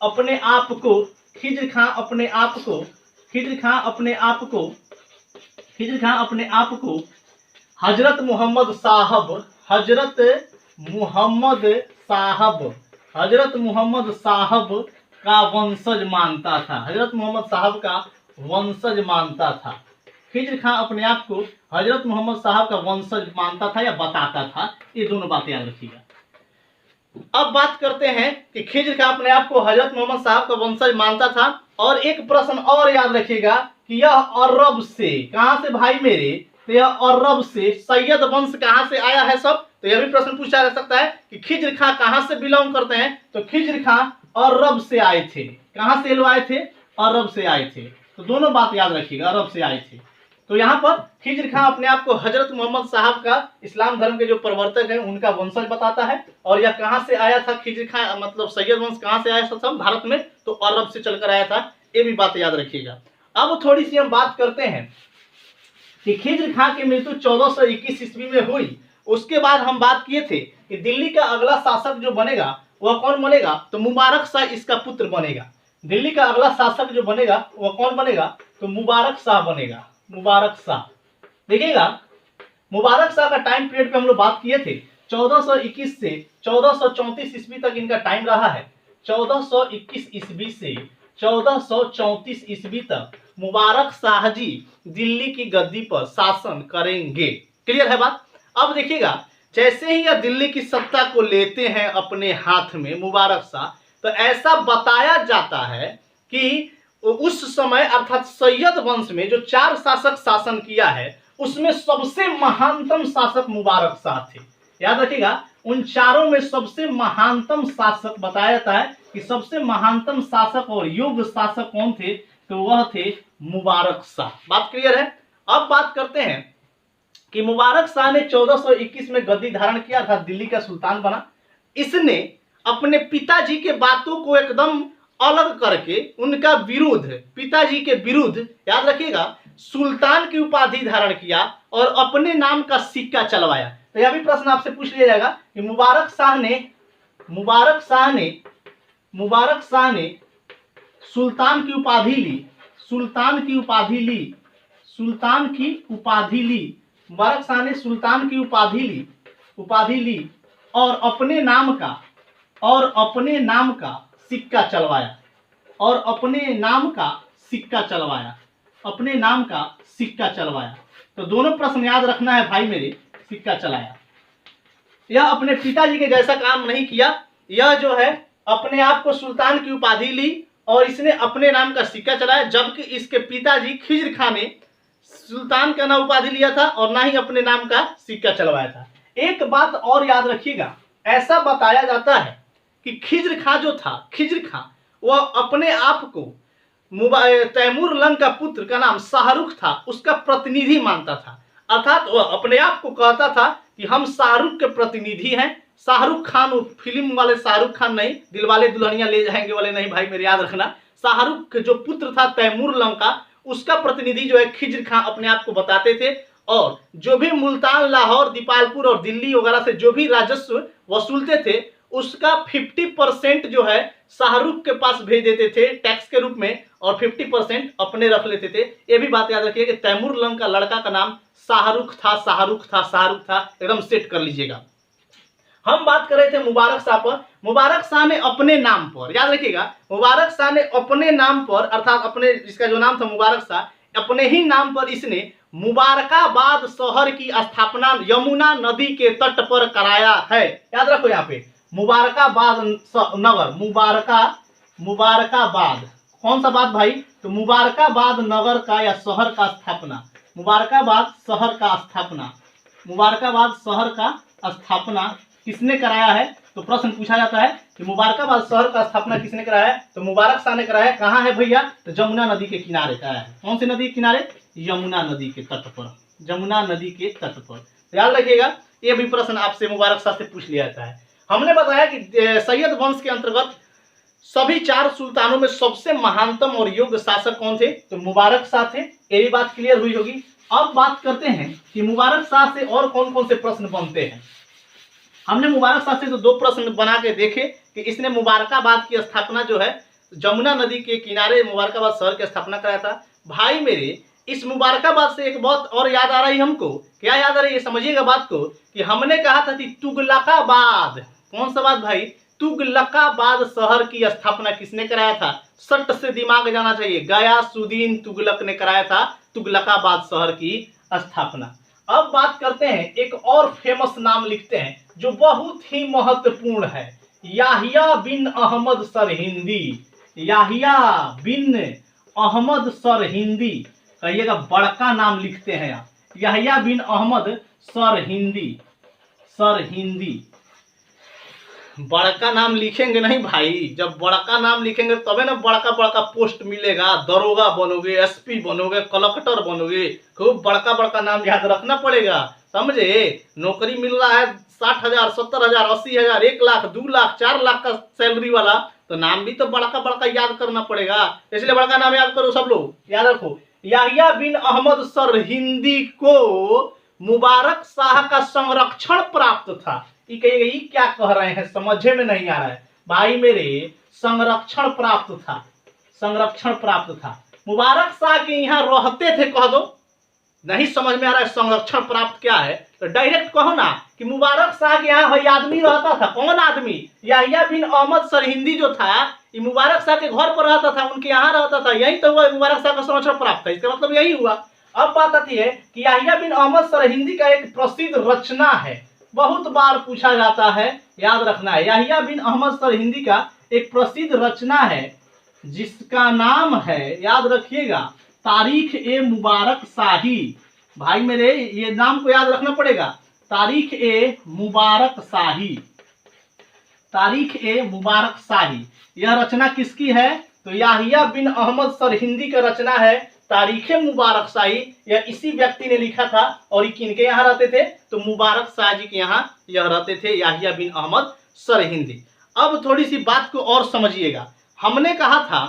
अपने आप को, खिज्र खां अपने आप को, खिज्र खां अपने आप को, खिज्र खां अपने आप को हजरत मुहम्मद साहब, हजरत मुहम्मद साहब, हजरत मुहम्मद साहब का वंशज मानता था। हजरत मुहम्मद साहब का वंशज मानता था। खिज्र खां अपने आप को हजरत मोहम्मद साहब का वंशज मानता था या बताता था, ये दोनों बातें याद रखिएगा। अब बात करते हैं कि खिज्र खां अपने आप को हजरत मोहम्मद साहब का वंशज मानता था। और एक प्रश्न और याद रखिएगा कि यह अरब से, कहां से भाई मेरे, तो यह अरब से, सैयद वंश कहां से आया है सब, तो यह भी प्रश्न पूछा जा सकता है कि खिज्र खां कहां से बिलोंग करते हैं, तो खिज्र खां अरब से आए थे। कहां से लोग आए थे, अरब से आए थे। तो दोनों बात याद रखिएगा, अरब से आए थे। तो यहाँ पर खिज्र खां अपने आप को हजरत मोहम्मद साहब का, इस्लाम धर्म के जो प्रवर्तक हैं उनका वंशज बताता है। और यह कहां से आया था, खिज्र खां मतलब सैयद वंश कहां से आया था सब भारत में, तो अरब से चलकर आया था, ये भी बात याद रखिएगा। अब थोड़ी सी हम बात करते हैं कि खिज्र खां की मृत्यु 1421 ईस्वी में हुई। उसके बाद हम बात किए थे कि दिल्ली का अगला शासक जो बनेगा वह कौन बनेगा, तो मुबारक शाह इसका पुत्र बनेगा। दिल्ली का अगला शासक जो बनेगा वह कौन बनेगा, तो मुबारक शाह बनेगा। मुबारक शाह, देखिएगा, मुबारक शाह का टाइम पीरियड पे हम लोग बात किए थे। 1421 से 1434 ईस्वी तक इनका टाइम रहा है। 1421 ईस्वी से 1434 ईस्वी तक मुबारक शाह जी दिल्ली की गद्दी पर शासन करेंगे। क्लियर है बात। अब देखिएगा, जैसे ही यह दिल्ली की सत्ता को लेते हैं अपने हाथ में मुबारक शाह, तो ऐसा बताया जाता है कि उस समय अर्थात सैयद वंश में जो 4 शासक शासन किया है उसमें सबसे महानतम शासक मुबारक शाह थे। याद रखिएगा, उन चारों में सबसे महानतम शासक बताया जाता है कि सबसे महानतम शासक और योग्य शासक कौन थे, तो वह थे मुबारक शाह। बात क्लियर है। अब बात करते हैं कि मुबारक शाह ने 1421 में गद्दी धारण किया था, दिल्ली का सुल्तान बना। इसने अपने पिताजी के बातों को एकदम अलग करके उनका विरोध, पिताजी के विरुद्ध, याद रखिएगा, सुल्तान की उपाधि धारण किया और अपने नाम का सिक्का चलवाया। तो यह भी प्रश्न आपसे पूछ लिया जाएगा कि मुबारक शाह ने सुल्तान की उपाधि ली, मुबारक शाह ने सुल्तान की उपाधि ली और अपने नाम का सिक्का चलवाया, तो दोनों प्रश्न याद रखना है भाई मेरे। सिक्का चलाया, यह अपने पिताजी के जैसा काम नहीं किया, यह जो है अपने आप को सुल्तान की उपाधि ली और इसने अपने नाम का सिक्का चलाया, जबकि इसके पिताजी खिज्र खां ने सुल्तान का ना उपाधि लिया था और ना ही अपने नाम का सिक्का चलवाया था। एक बात और याद रखिएगा, ऐसा बताया जाता है कि खिज्र खां वह अपने आप को तैमूर लंग का पुत्र का नाम शाहरुख था, उसका प्रतिनिधि मानता था। अर्थात वह अपने आप को कहता था कि हम शाहरुख के प्रतिनिधि हैं। शाहरुख खान फिल्म वाले शाहरुख खान नहीं, दिलवाले दुल्हनिया ले जाएंगे वाले नहीं भाई मेरे, याद रखना। शाहरुख के जो पुत्र था तैमूर लंग का, उसका प्रतिनिधि जो है खिज्र खां अपने आप को बताते थे। और जो भी मुल्तान, लाहौर, दीपालपुर और दिल्ली वगैरह से जो भी राजस्व वसूलते थे, उसका 50% जो है शाहरुख के पास भेज देते थे टैक्स के रूप में और 50% अपने रख लेते थे। ये भी बात याद रखिए कि तैमूर लंग का लड़का का नाम शाहरुख था, एकदम सेट कर लीजिएगा। हम बात कर रहे थे मुबारक शाह पर। मुबारक शाह ने अपने नाम पर, याद रखिएगा, मुबारक शाह ने अपने नाम पर, अर्थात अपने, जिसका जो नाम था मुबारक शाह, अपने ही नाम पर इसने मुबारकाबाद शहर की स्थापना यमुना नदी के तट पर कराया है। याद रखो यहाँ पे मुबारकाबाद नगर, मुबारकाबाद कौन सा बात भाई, तो मुबारकाबाद नगर का या शहर का स्थापना, मुबारकाबाद शहर का स्थापना किसने कराया है। तो प्रश्न पूछा जाता है कि मुबारकाबाद शहर का स्थापना किसने कराया है, तो मुबारक शाह ने कराया है। कहाँ है भैया, तो जमुना नदी के किनारे कराया है। कौन सी नदी के किनारे, यमुना नदी के तट पर, तो याद रखिएगा, ये भी प्रश्न आपसे मुबारक शाह से पूछ लिया जाता है। हमने बताया कि सैयद वंश के अंतर्गत सभी 4 सुल्तानों में सबसे महानतम और योग्य शासक कौन थे, तो मुबारक शाह थे। ये भी बात क्लियर हुई होगी। अब बात करते हैं कि मुबारक शाह से और कौन कौन से प्रश्न बनते हैं। हमने मुबारक शाह से तो 2 प्रश्न बना के देखे कि इसने मुबारकाबाद की स्थापना जो है जमुना नदी के किनारे मुबारकाबाद शहर की स्थापना कराया था। भाई मेरे, इस मुबारकाबाद से एक बात और याद आ रही है हमको। क्या याद आ रही है, समझिएगा बात को, कि हमने कहा था कि तुगलकाबाद, कौन सा बात भाई, तुगलकाबाद शहर की स्थापना किसने कराया था। सट से दिमाग जाना चाहिए, गयासुद्दीन तुगलक ने कराया था तुगलकाबाद शहर की स्थापना। अब बात करते हैं, एक और फेमस नाम लिखते हैं जो बहुत ही महत्वपूर्ण है, याहिया बिन अहमद सरहिंदी। याहिया बिन अहमद सरहिंदी, कहिएगा बड़का नाम लिखते हैं आप, याहिया बिन अहमद सरहिंदी। बड़का नाम लिखेंगे नहीं भाई, जब बड़का नाम लिखेंगे तबे ना बड़का बड़का पोस्ट मिलेगा, दरोगा बनोगे, एसपी बनोगे, कलेक्टर बनोगे, खूब बड़का बड़का नाम याद रखना पड़ेगा, समझे। नौकरी मिल रहा है 60,000, 70,000, 80,000, 1 लाख, 2 लाख, 4 लाख का सैलरी वाला, तो नाम भी तो बड़का बड़का याद करना पड़ेगा। इसलिए बड़का नाम याद करो सब लोग, याद रखो। याहिया बिन अहमद सरहिंदी को मुबारक शाह का संरक्षण प्राप्त था। ये क्या कह रहे हैं, समझे में नहीं आ रहा है भाई मेरे। संरक्षण प्राप्त था, मुबारक शाह के यहाँ रहते थे, कह दो। नहीं समझ में आ रहा है संरक्षण प्राप्त क्या है, तो डायरेक्ट कहो ना कि मुबारक शाह के यहाँ भाई आदमी रहता था। कौन आदमी, याहिया बिन अहमद सरहिंदी जो था, ये मुबारक शाह के घर पर रहता था, उनके यहाँ रहता था, यही तो हुआ मुबारक शाह का संरक्षण प्राप्त था। इसका मतलब यही हुआ। अब बात आती है कि याहिया बिन अहमद सरहिंदी का एक प्रसिद्ध रचना है, बहुत बार पूछा जाता है, याद रखना है। याहिया बिन अहमद सरहिंदी का एक प्रसिद्ध रचना है जिसका नाम है, याद रखिएगा, तारीख ए मुबारक शाही। भाई मेरे, ये नाम को याद रखना पड़ेगा, तारीख ए मुबारक शाही, तारीख ए मुबारक शाही, यह रचना किसकी है? तो याहिया बिन अहमद सरहिंदी का रचना है तारीख मुबारक शाही। यह इसी व्यक्ति ने लिखा था और ये किनके यहाँ रहते थे? तो मुबारक शाह जी के यहाँ यह रहते थे, याहिया बिन अहमद सरहिंदी। अब थोड़ी सी बात को और समझिएगा। हमने कहा था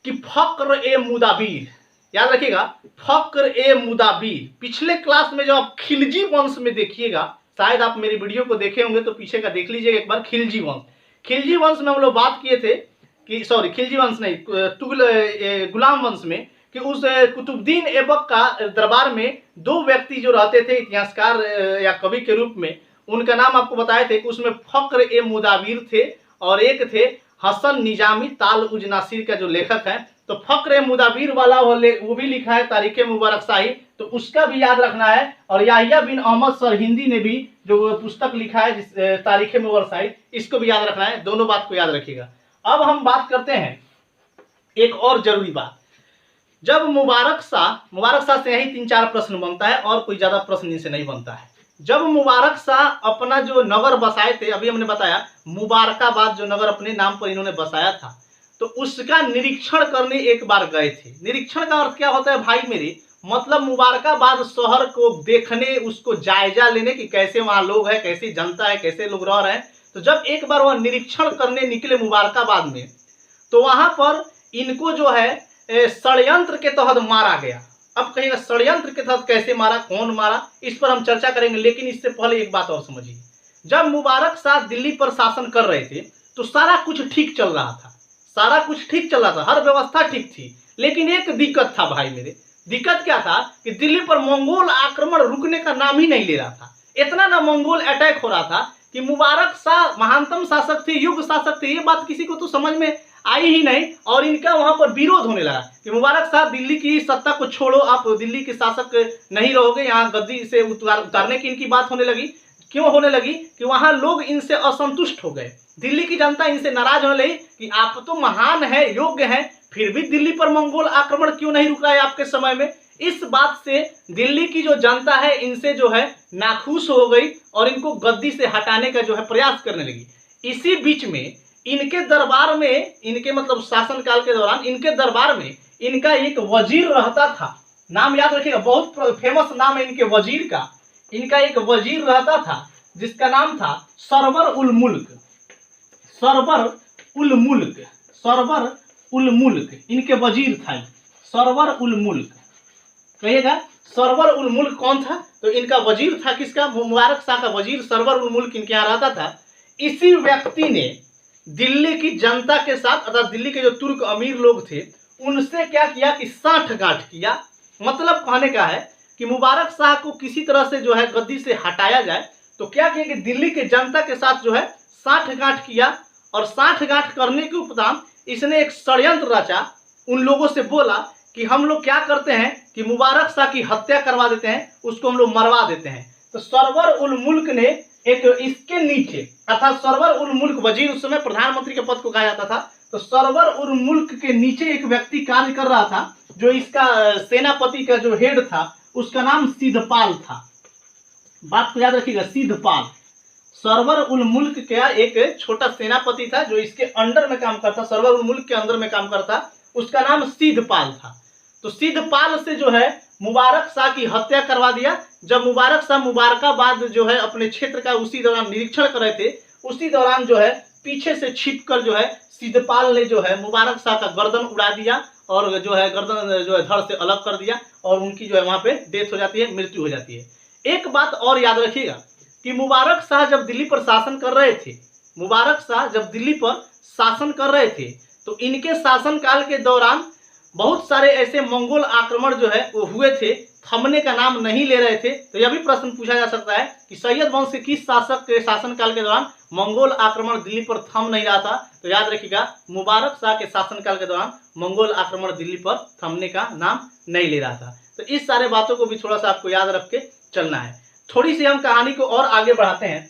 कि फक्र ए मुदाबिर, याद रखिएगा, फक्र ए मुदाबिर। पिछले क्लास में जो आप खिलजी वंश में देखिएगा, शायद आप मेरी वीडियो को देखे होंगे तो पीछे का देख लीजिएगा एक बार। खिलजी वंश, खिलजी वंश में हम लोग बात किए थे कि, सॉरी खिलजी वंश नहीं, गुलाम वंश में, कि उस कुतुबुद्दीन ऐबक का दरबार में दो व्यक्ति जो रहते थे इतिहासकार या कवि के रूप में, उनका नाम आपको बताए थे कि उसमें फक्र ए मुदाबिर थे और एक थे हसन निजामी ताल उज नासिर का जो लेखक है। तो फक्र ए मुदाबिर वाला वो भी लिखा है तारीख मुबारक शाही, तो उसका भी याद रखना है। और याहिया बिन अहमद सरहिंदी ने भी जो पुस्तक लिखा है तारीख मुबारक शाही, इसको भी याद रखना है। दोनों बात को याद रखिएगा। अब हम बात करते हैं एक और जरूरी बात। जब मुबारक शाह से यही 3-4 प्रश्न बनता है और कोई ज्यादा प्रश्न इनसे नहीं बनता है। जब मुबारक शाह अपना जो नगर बसाए थे, अभी हमने बताया मुबारकाबाद जो नगर अपने नाम पर इन्होंने बसाया था, तो उसका निरीक्षण करने एक बार गए थे। निरीक्षण का अर्थ क्या होता है भाई मेरे? मतलब मुबारकाबाद शहर को देखने, उसको जायजा लेने की कैसे वहां लोग है, कैसी जनता है, कैसे लोग रह रहे हैं। तो जब एक बार वह निरीक्षण करने निकले मुबारकाबाद में, तो वहां पर इनको जो है षड्यंत्र के तहत मारा गया। अब कहिएगा षड्यंत्र के तहत कैसे मारा, कौन मारा, इस पर हम चर्चा करेंगे। लेकिन इससे पहले एक बात और समझिए। जब मुबारक शाह दिल्ली पर शासन कर रहे थे तो सारा कुछ ठीक चल रहा था, सारा कुछ ठीक चल रहा था, हर व्यवस्था ठीक थी। लेकिन एक दिक्कत था भाई मेरे। दिक्कत क्या था कि दिल्ली पर मंगोल आक्रमण रुकने का नाम ही नहीं ले रहा था। इतना ना मंगोल अटैक हो रहा था कि मुबारक शाह महानतम शासक थे, युग शासक थे, ये बात किसी को तो समझ में आई ही नहीं। और इनका वहां पर विरोध होने लगा कि मुबारक शाह दिल्ली की सत्ता को छोड़ो, आप दिल्ली के शासक नहीं रहोगे, यहाँ गद्दी से उतारने की इनकी बात होने लगी। क्यों होने लगी? कि वहां लोग इनसे असंतुष्ट हो गए, दिल्ली की जनता इनसे नाराज होने लगी कि आप तो महान है, योग्य है, फिर भी दिल्ली पर मंगोल आक्रमण क्यों नहीं रुक रहा है आपके समय में। इस बात से दिल्ली की जो जनता है इनसे जो है नाखुश हो गई और इनको गद्दी से हटाने का जो है प्रयास करने लगी। इसी बीच में इनके दरबार में, इनके मतलब शासनकाल के दौरान इनके दरबार में इनका एक वजीर रहता था। नाम याद रखिएगा, बहुत फेमस नाम है इनके वजीर का। इनका एक वजीर रहता था जिसका नाम था सरवर उल मुल्क। सरवर उल मुल्क, सरवर उल मुल्क इनके वजीर था। सरवर उल मुल्क, कहिएगा सरवर उल मुल्क कौन था? तो इनका वजीर था, किसका? मुबारक शाह का वजीर सरवर उल मुल्क इनके यहाँ रहता था। इसी व्यक्ति ने दिल्ली की जनता के साथ, अर्थात दिल्ली के जो तुर्क अमीर लोग थे उनसे क्या किया कि साठगांठ किया। मतलब कहने का है कि मुबारक शाह को किसी तरह से जो है गद्दी से हटाया जाए। तो क्या किया कि दिल्ली के जनता के साथ जो है साठगांठ किया, और साठगांठ करने के उपरांत इसने एक षड्यंत्र रचा। उन लोगों से बोला कि हम लोग क्या करते हैं कि मुबारक शाह की हत्या करवा देते हैं, उसको हम लोग मरवा देते हैं। तो सरवर उल मुल्क ने एक इसके नीचे, अर्थात सरवर उल मुल्क वजीर, उस समय प्रधानमंत्री के पद को कहा जाता था, तो सरवर उल मुल्क के नीचे एक व्यक्ति कार्य कर रहा था जो इसका सेनापति का जो हेड था उसका नाम सिद्धपाल था। बात को याद रखिएगा, सिद्धपाल। सरवर उल मुल्क का एक छोटा सेनापति था जो इसके अंडर में काम करता, सरवर उल मुल्क के अंदर में काम करता, उसका नाम सिद्धपाल था। तो सिद्धपाल से जो है मुबारक शाह की हत्या करवा दिया। जब मुबारक शाह मुबारकाबाद जो है अपने क्षेत्र का उसी दौरान निरीक्षण कर रहे थे, उसी दौरान जो है पीछे से छिपकर जो है सिद्धपाल ने जो है मुबारक शाह का गर्दन उड़ा दिया और जो है गर्दन जो है धड़ से अलग कर दिया और उनकी जो है वहां पे डेथ हो जाती है, मृत्यु हो जाती है। एक बात और याद रखिएगा कि मुबारक शाह जब दिल्ली पर शासन कर रहे थे, मुबारक शाह जब दिल्ली पर शासन कर रहे थे तो इनके शासनकाल के दौरान बहुत सारे ऐसे मंगोल आक्रमण जो है वो हुए थे, थमने का नाम नहीं ले रहे थे। तो यह भी प्रश्न पूछा जा सकता है कि सैयद वंश के किस शासक के शासनकाल के दौरान मंगोल आक्रमण दिल्ली पर थम नहीं रहा था? तो याद रखिएगा मुबारक शाह के शासनकाल के दौरान मंगोल आक्रमण दिल्ली पर थमने का नाम नहीं ले रहा था। तो इस सारे बातों को भी थोड़ा सा आपको याद रख के चलना है। थोड़ी सी हम कहानी को और आगे बढ़ाते हैं।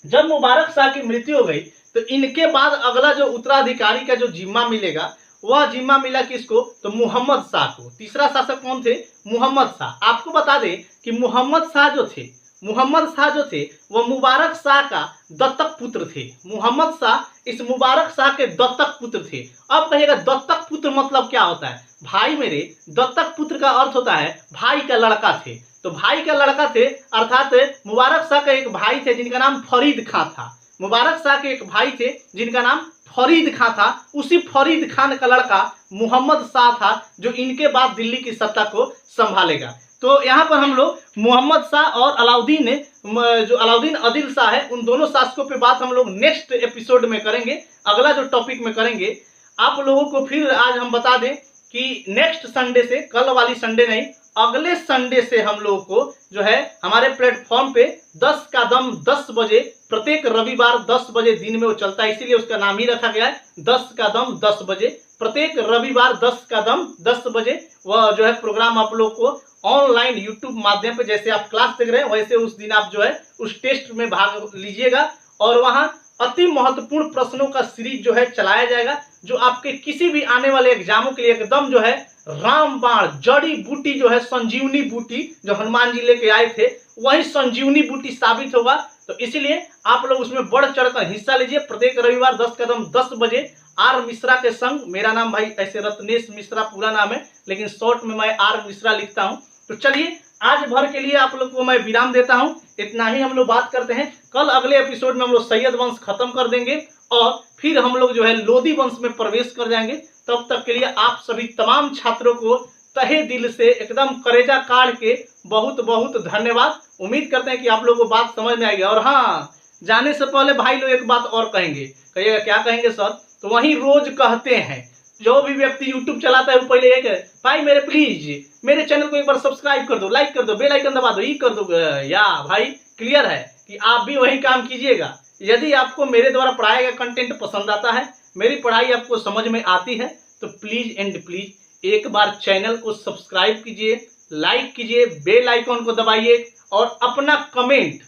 जब मुबारक शाह की मृत्यु हो गई तो इनके बाद अगला जो उत्तराधिकारी का जो जिम्मा मिलेगा वह जिम्मा मिला किसको? तो मोहम्मद शाह को। तीसरा शासक कौन थे? मोहम्मद शाह। आपको बता दें कि मोहम्मद शाह जो थे मुहम्मद शाह जो थे वह मुबारक शाह का दत्तक पुत्र थे। मुहम्मद शाह इस मुबारक शाह के दत्तक पुत्र थे। अब कहिएगा दत्तक पुत्र मतलब क्या होता है? भाई मेरे, दत्तक पुत्र का अर्थ होता है भाई का लड़का थे। तो भाई का लड़का थे अर्थात मुबारक शाह के एक भाई थे जिनका नाम फरीद खां था। मुबारक शाह के एक भाई थे जिनका नाम फरीद खां था। उसी फरीद खान का लड़का मुहम्मद शाह था जो इनके बाद दिल्ली की सत्ता को संभालेगा। तो यहाँ पर हम लोग मुहम्मद शाह और अलाउद्दीन जो अलाउद्दीन आदिल शाह है उन दोनों शासकों पे बात हम लोग नेक्स्ट एपिसोड में करेंगे। अगला जो टॉपिक में करेंगे आप लोगों को फिर आज हम बता दें कि नेक्स्ट संडे से, कल वाली संडे नहीं, अगले संडे से हम लोगों को जो है हमारे प्लेटफॉर्म पे 10 का दम 10 बजे प्रत्येक रविवार 10 बजे दिन में वो चलता है, इसीलिए उसका नाम ही रखा गया है 10 का दम 10 बजे। प्रत्येक रविवार 10 का दम 10 बजे वह जो है प्रोग्राम आप लोग को ऑनलाइन यूट्यूब माध्यम पे, जैसे आप क्लास देख रहे हैं वैसे उस दिन आप जो है उस टेस्ट में भाग लीजिएगा और वहां अति महत्वपूर्ण प्रश्नों का सीरीज जो है चलाया जाएगा जो आपके किसी भी आने वाले एग्जामों के लिए एकदम जो है रामबाण जड़ी बूटी जो है संजीवनी बूटी जो हनुमान जी लेके आए थे वही संजीवनी बूटी साबित होगा। तो इसीलिए आप लोग उसमें बढ़ चढ़कर हिस्सा लीजिए। प्रत्येक रविवार 10 कदम 10 बजे आर मिश्रा के संग, मेरा नाम भाई ऐसे रत्नेश मिश्रा पूरा नाम है लेकिन शॉर्ट में मैं आर मिश्रा लिखता हूं। तो चलिए आज भर के लिए आप लोग को मैं विराम देता हूं, इतना ही हम लोग बात करते हैं। कल अगले एपिसोड में हम लोग सैयद वंश खत्म कर देंगे और फिर हम लोग जो है लोधी वंश में प्रवेश कर जाएंगे। तब तक के लिए आप सभी तमाम छात्रों को तहे दिल से एकदम करेजा काढ़ के बहुत बहुत धन्यवाद। उम्मीद करते हैं कि आप लोगों को बात समझ में आएगी। और हाँ, जाने से पहले भाई लोग एक बात और कहेंगे, कहिएगा क्या कहेंगे सर? तो वही रोज कहते हैं, जो भी व्यक्ति यूट्यूब चलाता है वो पहले एक भाई मेरे प्लीज मेरे चैनल को एक बार सब्सक्राइब कर दो, लाइक कर दो, बेल आइकन दबा दो, ये कर दो। या भाई क्लियर है कि आप भी वही काम कीजिएगा। यदि आपको मेरे द्वारा पढ़ाया गया कंटेंट पसंद आता है, मेरी पढ़ाई आपको समझ में आती है, तो प्लीज एंड प्लीज एक बार चैनल को सब्सक्राइब कीजिए, लाइक कीजिए, बेल आइकन को दबाइए और अपना कमेंट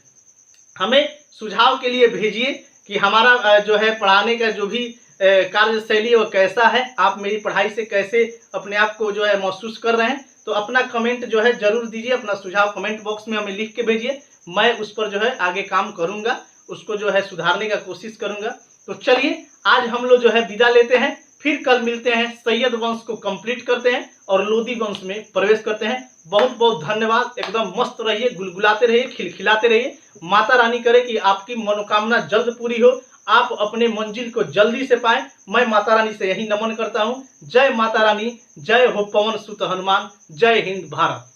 हमें सुझाव के लिए भेजिए कि हमारा जो है पढ़ाने का जो भी कार्यशैली वो कैसा है, आप मेरी पढ़ाई से कैसे अपने आप को जो है महसूस कर रहे हैं। तो अपना कमेंट जो है जरूर दीजिए, अपना सुझाव कमेंट बॉक्स में हमें लिख के भेजिए। मैं उस पर जो है आगे काम करूंगा, उसको जो है सुधारने का कोशिश करूंगा। तो चलिए आज हम लोग जो है विदा लेते हैं, फिर कल मिलते हैं, सैयद वंश को कंप्लीट करते हैं और लोधी वंश में प्रवेश करते हैं। बहुत बहुत धन्यवाद। एकदम मस्त रहिए, गुलगुलाते रहिए, खिलखिलाते रहिए। माता रानी करे कि आपकी मनोकामना जल्द पूरी हो, आप अपने मंजिल को जल्दी से पाएं। मैं माता रानी से यही नमन करता हूं। जय माता रानी, जय हो पवन सुत हनुमान, जय हिंद भारत।